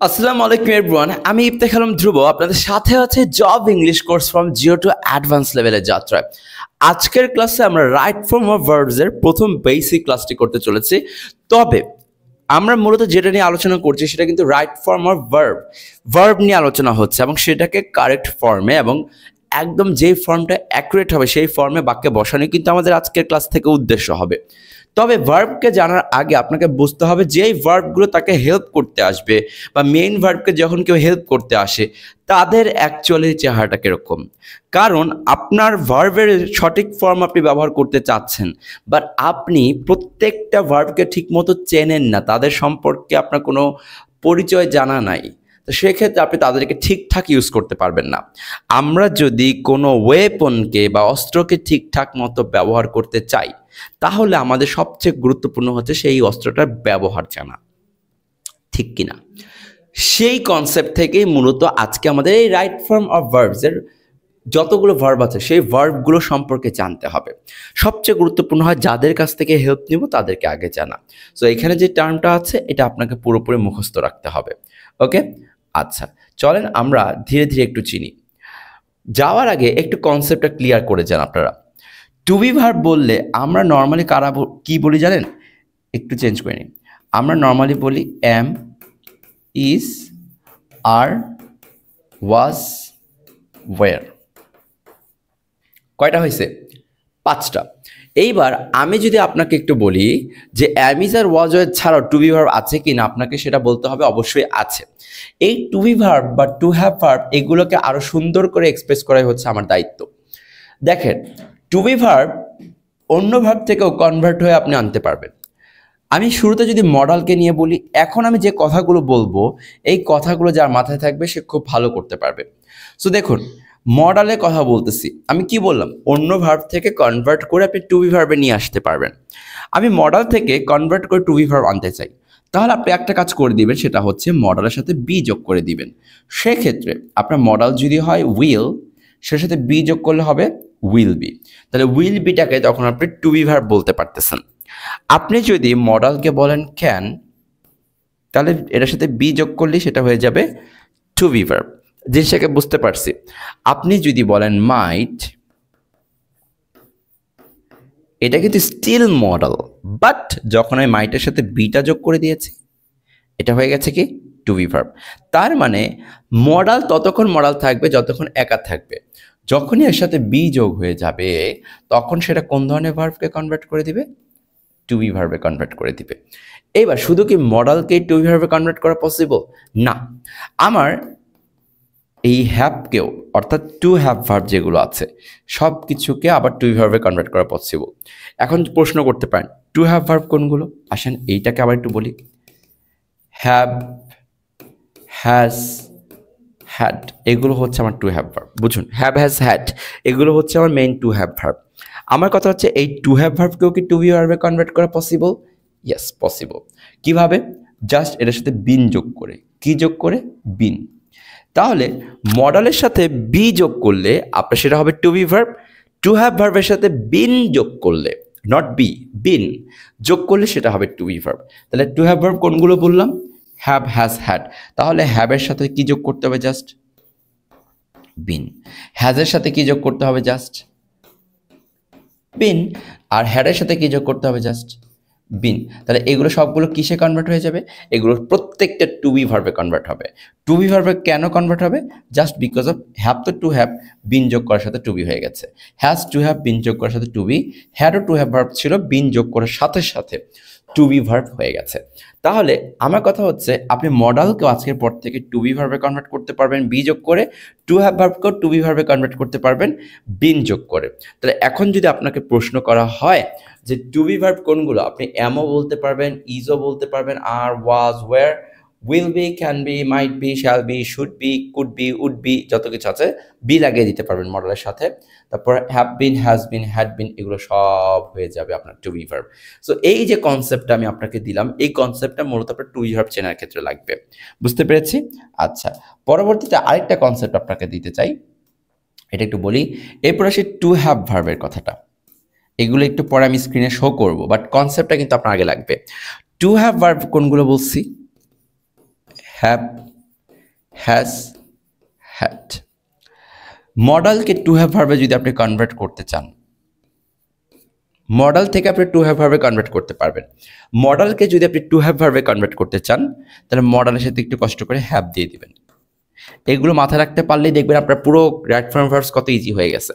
আসসালামু আলাইকুম এভরিওয়ান, আমি ইফতেখার আলম ধ্রুব আপনাদের সাথে আছে job English course from zero to advance লেভেলের যাত্রায়। আজকের ক্লাসে আমরা রাইট ফর্ম অফ ভার্বস এর প্রথম বেসিক ক্লাসটি করতে চলেছি। তবে আমরা মূলত যেটা নিয়ে আলোচনা করছি সেটা কিন্তু রাইট ফর্ম অফ ভার্ব নিয়ে আলোচনা হচ্ছে এবং সেটাকে কারেক্ট ফর্মে এবং একদম যেই ফর্মটা অ্যাকুরেট হবে সেই ফর্মে বাক্যে বসানো কিন্তু আমাদের আজকের ক্লাস থেকে উদ্দেশ্য হবে। তবে ভার্বকে জানার আগে আপনাকে বুঝতে হবে যে এই ভার্বগুলো তাকে হেল্প করতে আসবে বা মেইন ভার্বকে যখন কেউ হেল্প করতে আসে তাদের অ্যাকচুয়ালি চেহারাটা কীরকম। কারণ আপনার ভার্বের সঠিক ফর্ম আপনি ব্যবহার করতে চাচ্ছেন, বাট আপনি প্রত্যেকটা ভার্বকে ঠিকমতো চেনেন না, তাদের সম্পর্কে আপনার কোনো পরিচয় জানা নাই, তো সেক্ষেত্রে আপনি তাদেরকে ঠিকঠাক ইউজ করতে পারবেন না। আমরা যদি কোনো ওয়েপনকে বা অস্ত্রকে ঠিকঠাক মতো ব্যবহার করতে চাই তাহলে আমাদের সবচেয়ে গুরুত্বপূর্ণ হচ্ছে সেই অস্ত্রটার ব্যবহার জানা, ঠিক কিনা? সেই কনসেপ্ট থেকেই মূলত আজকে আমাদের এই রাইট ফর্ম অফ ভার্বসের যতগুলো ভার্ব আছে সেই ভার্বগুলো সম্পর্কে জানতে হবে। সবচেয়ে গুরুত্বপূর্ণ হয় যাদের কাছ থেকে হেল্প নিব তাদেরকে আগে জানা। সো এখানে যে টার্মটা আছে এটা আপনাকে পুরোপুরি মুখস্থ রাখতে হবে। ওকে, আচ্ছা চলেন আমরা ধীরে ধীরে একটু চিনি। যাওয়ার আগে একটু কনসেপ্টটা ক্লিয়ার করে যান আপনারা। টু বি ভার্ব বললে আমরা নর্মালি কি বলি জানেন? একটু চেঞ্জ করে নিই। আমরা নর্মালি বলি am, is, are, was, were. কয়টা হয়েছে? 5টা। এইবার আমি যদি আপনাকে একটু বলি যে অ্যাম, ইজ, আর, ওয়াজ, ওয়ার ছাড়াও টু বি ভার্ব আছে কি না, আপনাকে সেটা বলতে হবে অবশ্যই আছে। এই টু বি ভার্ব বা টু হ্যাভ ভার্ব এগুলোকে আরো সুন্দর করে এক্সপ্রেস করাই হচ্ছে আমার দায়িত্ব। দেখেন, টু বি ভার্ব অন্য ভার্ব থেকেও কনভার্ট হয়ে আপনি আনতে পারবেন। আমি শুরুতে যদি মডালকে নিয়ে বলি, এখন আমি যে কথাগুলো বলবো এই কথাগুলো যার মাথায় থাকবে সে খুব ভালো করতে পারবে। সো দেখুন, মডালের কথা বলতেছি, আমি কি বললাম? অন্য ভার্ব থেকে কনভার্ট করে আপনি টু বি ভার্বে নিয়ে আসতে পারবেন। আমি মডাল থেকে কনভার্ট করে টু বি ভার্ব আনতে চাই, তাহলে আপনি একটা কাজ করে দিবেন, সেটা হচ্ছে মডালের সাথে বি যোগ করে দিবেন। সেক্ষেত্রে আপনার মডাল যদি হয় উইল, সেটার সাথে বি যোগ করলে হবে উইল বি। তাহলে উইল বিটাকে তখন আপনি টু বি ভার্ব বলতে পারতেছেন। আপনি যদি মডালকে বলেন ক্যান, তাহলে এটার সাথে বি যোগ করলে সেটা হয়ে যাবে টু বি ভার্ব। জিনিসটাকে বুঝতে পারছি। আপনি যদি বলেন মাইট, এটা কিন্তু স্টিল মডাল, বাট যখন আমি মাইটের সাথে বিটা যোগ করে দিয়েছি এটা হয়ে গেছে কি টু বি ভার্ব। তার মানে মডাল ততক্ষণ মডাল থাকবে যতক্ষণ একা থাকবে, যখনই এর সাথে বি যোগ হয়ে যাবে তখন সেটা কোন ধরনের ভার্বকে কনভার্ট করে দিবে? টু বি ভার্বে কনভার্ট করে দিবে। এবার শুধু কি মডালকেই টু বি ভার্বে কনভার্ট করা পসিবল না, আমার এই হ্যাভকেও অর্থাৎ টু হ্যাভ ভার্ব যেগুলো আছে সব কিছুকে আবার টু বি ভার্বে কনভার্ট করা পসিবল। এখন প্রশ্ন করতে পারেন টু হ্যাভ ভার্ব কোনগুলো? আসেন এইটাকে আবার একটু বলি। হ্যাভ, হ্যাজ, হ্যাড এগুলো হচ্ছে আমার টু হ্যাভ ভার্ব। বুঝুন, হ্যাভ, হ্যাজ, হ্যাড এগুলো হচ্ছে আমার মেইন টু হ্যাভ ভার্ব। আমার কথা হচ্ছে এই টু হ্যাভ ভার্বকেও কি টু বি ভার্বে কনভার্ট করা পসিবল? Yes, possible. কিভাবে? জাস্ট এটার সাথে বিন যোগ করে। কি যোগ করে? বিন। তাহলে মডালের সাথে বি যোগ করলে আপনার সেটা হবে to be verb. To have ভার্বের সাথে বিন যোগ করলে, নট বি, বিন যোগ করলে সেটা হবে টু বি ভার্ব। তাহলে টু হ্যাভ ভার্ব কোনগুলো বললাম? Have, has, had. তাহলে হ্যাভের সাথে কি যোগ করতে হবে? জাস্ট বিন। হ্যাজের সাথে কি যোগ করতে হবে? জাস্ট বিন। আর হ্যাডের সাথে কি যোগ করতে হবে? জাস্ট বিন। তাহলে এগুলো সবগুলো কিসে কনভার্ট হয়ে যাবে? এগুলো প্রত্যেকটা টু বি ভার্বে কনভার্ট হবে। টু বি ভার্বে কেন কনভার্ট হবে? জাস্ট বিকজ অফ হ্যাভ তো টু হ্যাভ, বিন যোগ করার সাথে টু বি হয়ে গেছে। হ্যাজ টু হ্যাভ, বিন যোগ করার সাথে টু বি। হ্যাডও টু হ্যাভ ভার্ব ছিল, বিন যোগ করার সাথে সাথে টু বি ভার্ব হয়ে গেছে। তাহলে আমার কথা হচ্ছে আপনি মডালকেও আজকের পর থেকে টু বি ভার্বে কনভার্ট করতে পারবেন বি যোগ করে, টু হ্যাভ ভার্বকেও টু বি ভার্বে কনভার্ট করতে পারবেন বিন যোগ করে। তাহলে এখন যদি আপনাকে প্রশ্ন করা হয় যে টু বি ভার্ব কোনগুলো, আপনি এমও বলতে পারবেন, ইজও বলতে পারবেন, are, was, were, will be, can be, might be, shall be, should be, could be, would be, যত কিছু আছে বি লাগিয়ে দিতে পারবেন মডেলের সাথে। তারপর have been, has been, had বিন এগুলো সব হয়ে যাবে আপনার টু বি ভার্ব। সো এই যে কনসেপ্টটা আমি আপনাকে দিলাম, এই কনসেপ্টটা মূলত আপনার টু বি ভার্ব চেনার ক্ষেত্রে লাগবে। বুঝতে পেরেছি? আচ্ছা, পরবর্তীতে আরেকটা কনসেপ্ট আপনাকে দিতে চাই, এটা একটু বলি। এরপর আসি টু হ্যাভ ভার্বের কথাটা। এগুলো একটু পরে আমি স্ক্রিনে শো করব, বাট কনসেপ্টটা কিন্তু আপনার আগে লাগবে। টু হ্যাভ ভার্ব কোনগুলো বলছি? Have, has, had. মডেলকে টু হ্যাভ ভার্বে যদি আপনি কনভার্ট করতে চান, মডেল থেকে আপনি টু হ্যাভ ভার্বে কনভার্ট করতে পারবেন। মডেলকে যদি আপনি টু হ্যাভ ভার্বে কনভার্ট করতে চান, তাহলে মডেলের সাথে একটু কষ্ট করে হ্যাভ দিয়ে দিবেন। এগুলো মাথায় রাখতে পারলেই দেখবেন আপনার পুরো রাইট ফর্ম ভার্বস কত ইজি হয়ে গেছে।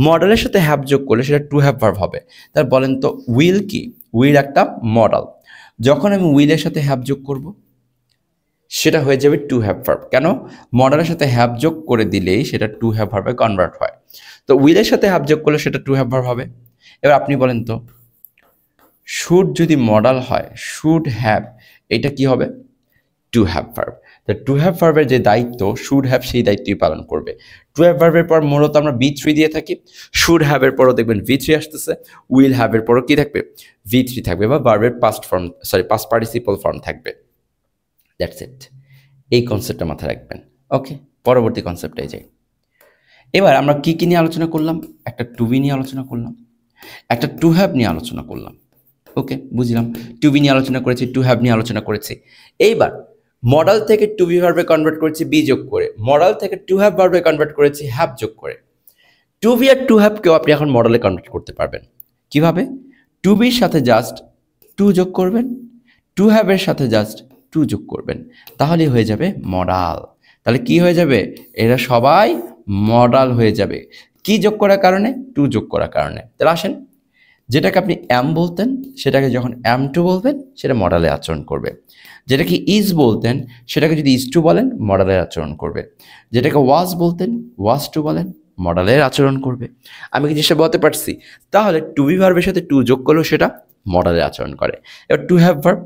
মডেলের সাথে হ্যাভ যোগ করলে সেটা টু হ্যাভ ভার্ব হবে। তার বলেন তো উইল কি? উইল একটা মডেল। যখন আমি উইলের সাথে হ্যাভ যোগ করব, সেটা হয়ে যাবে টু হ্যাভ ভার্ব। কেন? মডেলের সাথে হ্যাভ যোগ করে দিলেই সেটা টু হ্যাভ ভার্বে কনভার্ট হয়। তো উইলের সাথে হ্যাভ যোগ করলে সেটা টু হ্যাভ ভার্ব হবে। এবার আপনি বলেন তো শুড যদি মডেল হয়, শুড হ্যাভ, এটা কি হবে? Two have verb. তো টু হ্যাভ ভার্বের যে দায়িত্ব শুড হ্যাভ, সেই দায়িত্বই পালন করবে। টু হ্যাভ ভার্বের পর মূলত আমরা বি থ্রি দিয়ে থাকি। শুড হ্যাভের পরও দেখবেন ভি থ্রি আসতেছে, উইল হ্যাভের পরও কি থাকবে? ভি থ্রি থাকবে, বা ভার্বের past form, past participle form থাকবে। That's it. এই কনসেপ্টটা মাথায় রাখবেন। ওকে, পরবর্তী কনসেপ্টে যাই। এবার আমরা কি কি নিয়ে আলোচনা করলাম? একটা টু বি নিয়ে আলোচনা করলাম, একটা টু হ্যাভ নিয়ে আলোচনা করলাম। ওকে, বুঝলাম। টু বি নিয়ে আলোচনা করেছি, টু হ্যাভ নিয়ে আলোচনা করেছি। এইবার মডেল থেকে টু বি ভার্বে কনভার্ট করেছি বি যোগ করে, মডেল থেকে টু হ্যাভ ভার্বে কনভার্ট করেছি হ্যাভ যোগ করে। টু বি আর টু হ্যাভকেও আপনি এখন মডেলে কনভার্ট করতে পারবেন। কিভাবে? টু বির সাথে জাস্ট টু যোগ করবেন, টু হ্যাভের সাথে জাস্ট টু যোগ করবেন, তাহলেই হয়ে যাবে মডাল। তাহলে কি হয়ে যাবে? এরা সবাই মডাল হয়ে যাবে। কি যোগ করার কারণে? টু যোগ করার কারণে। তাহলে আসেন, যেটাকে আপনি অ্যাম বলতেন, সেটাকে যখন অ্যাম টু বলবেন, সেটা মডেলে আচরণ করবে। যেটাকে ইজ বলতেন, সেটাকে যদি ইজ টু বলেন, মডেলের আচরণ করবে। যেটাকে ওয়াজ বলতেন, ওয়াজ টু বলেন, মডেলের আচরণ করবে। আমি কি জিনিসটা বলতে পারছি? তাহলে টু বি ভার্বের সাথে টু যোগ করলেও সেটা মডেলের আচরণ করে। এবার টু হ্যাভ ভার্ব,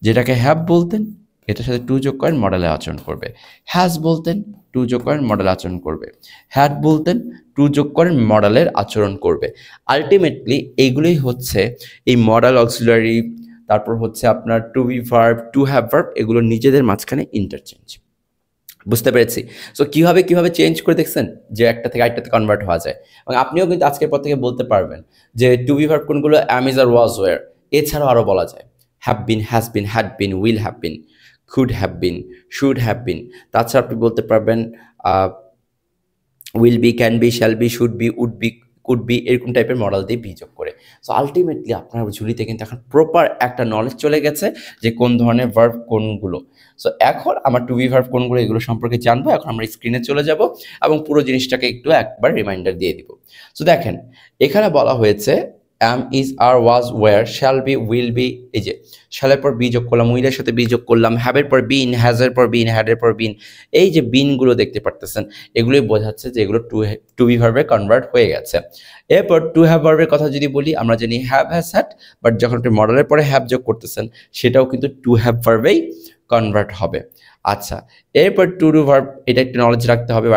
যেটাকে হ্যাভ বলতেন, এটার সাথে টু যোগ করেন, মডেলে আচরণ করবে। হ্যাজ বলতেন, টু যোগ করেন, মডেল আচরণ করবে। হ্যাড বলতেন, টু যোগ করেন, মডেলের আচরণ করবে। আলটিমেটলি এইগুলোই হচ্ছে এই মডেল অক্সিলারি, তারপর হচ্ছে আপনার to be verb, to have verb, এগুলো নিজেদের মাঝখানে ইন্টারচেঞ্জ। বুঝতে পেরেছি। সো কীভাবে চেঞ্জ করে দেখছেন যে একটা থেকে আরেকটাতে কনভার্ট হওয়া যায়। এবং আপনিও কিন্তু আজকের পর থেকে বলতে পারবেন যে টু বি ভার্ব কোনগুলো? Am, is are was, were. এছাড়াও আরও বলা যায় have been, has been, had been, will have been, could have been, should have been. তাছাড়া আপনি বলতে পারবেন will be, can be, shall be, should be, would be, could be, এরকম টাইপের মডেল দিয়ে বি যোগ করে। সো আলটিমেটলি আপনার ঝুলিতে কিন্তু এখন প্রপার একটা নলেজ চলে গেছে যে কোন ধরনের ভার্ব কোনগুলো। সো এখন আমার টু বি ভার্ব কোনগুলো, এগুলো সম্পর্কে জানবো। এখন আমরা স্ক্রিনে চলে যাব এবং পুরো জিনিসটাকে একটু একবার রিমাইন্ডার দিয়ে দিব। সো দেখেন, এখানে বলা হয়েছে am, is, are, was, were, shall be, will be. এই যে শ্যালের পর বি যোগ করলাম, উইলের সাথে বি যোগ করলাম, হ্যাভের পর বিন, হ্যাজের পর বিন, হ্যাডের পর বিন। এই যে বিনগুলো দেখতে পারতেছেন, এগুলোই বোঝাচ্ছে যে এগুলো টু বি ভার্বে কনভার্ট হয়ে গেছে। এরপর টু হ্যাভ ভার্বের কথা যদি বলি, আমরা জানি হ্যাভ, হ্যাজ, হ্যাড, বাট যখন আপনি মডেলের পরে হ্যাভ যোগ করতেছেন, সেটাও কিন্তু টু হ্যাভ ভার্বেই কনভার্ট হবে। আচ্ছা, এরপর টু ডু ভার্ব, এটা একটু নলেজ রাখতে হবে।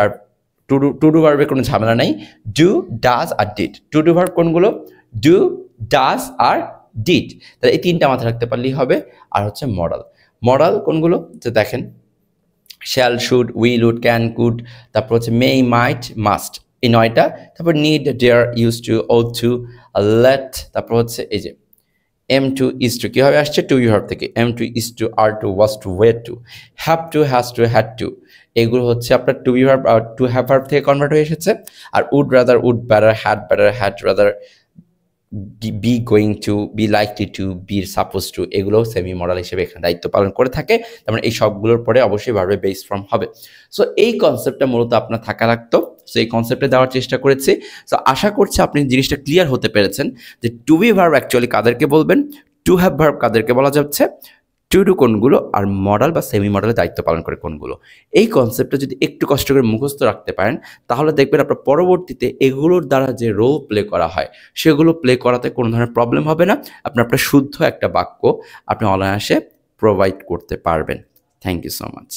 টু ডু ভার্বের কোনো ঝামেলা নাই। ডু, ডাজ আর ডিড। টু ডু ভার্ব কোনগুলো? ডু, ডাজ আর ডিড। তাহলে এই তিনটা মাথায় রাখতে পারলেই হবে। আর হচ্ছে মডেল, মডেল কোনগুলো? যে দেখেন shall, should, will, would, can, could, তারপর হচ্ছে মে, মাইট, মাস্ট, এই 9টা। তারপর need, dare, use to, ought to, let, তারপর হচ্ছে এই যে এম টু, ইজ টু। কীভাবে আসছে? টু বি ভার্ব থেকে। Am to, is to, are to, was to, were to, have to, has to, had to. এগুলো হচ্ছে আপনার to be verb, to have verb থেকে কনভার্ট হয়ে এসেছে। আর would rather, would better, had rather, be going to, be likely to, be suppose to, এগুলো semi modal হিসেবে এখানে দায়িত্ব পালন করে থাকে। তার মানে এই সবগুলোর পরে অবশ্যই ভার্বের বেস ফর্ম হবে। সো এই কনসেপ্টটা মূলত আপনার থাকা রাখতো। সো এই কনসেপ্টে দেওয়ার চেষ্টা করেছি। সো আশা করছি আপনি জিনিসটা ক্লিয়ার হতে পেরেছেন যে টু বি ভার্ব অ্যাকচুয়ালি কাদেরকে বলবেন, টু হ্যাভ ভার্ব কাদেরকে বলা যাচ্ছে, টু ডু কোনগুলো, আর মডেল বা সেমি মডেলের দায়িত্ব পালন করে কোনগুলো। এই কনসেপ্টটা যদি একটু কষ্ট করে মুখস্থ রাখতে পারেন, তাহলে দেখবেন আপনার পরবর্তীতে এগুলোর দ্বারা যে রোল প্লে করা হয়, সেগুলো প্লে করাতে কোনো ধরনের প্রবলেম হবে না। আপনার শুদ্ধ একটা বাক্য আপনি অনায়াসে প্রোভাইড করতে পারবেন। Thank you so much.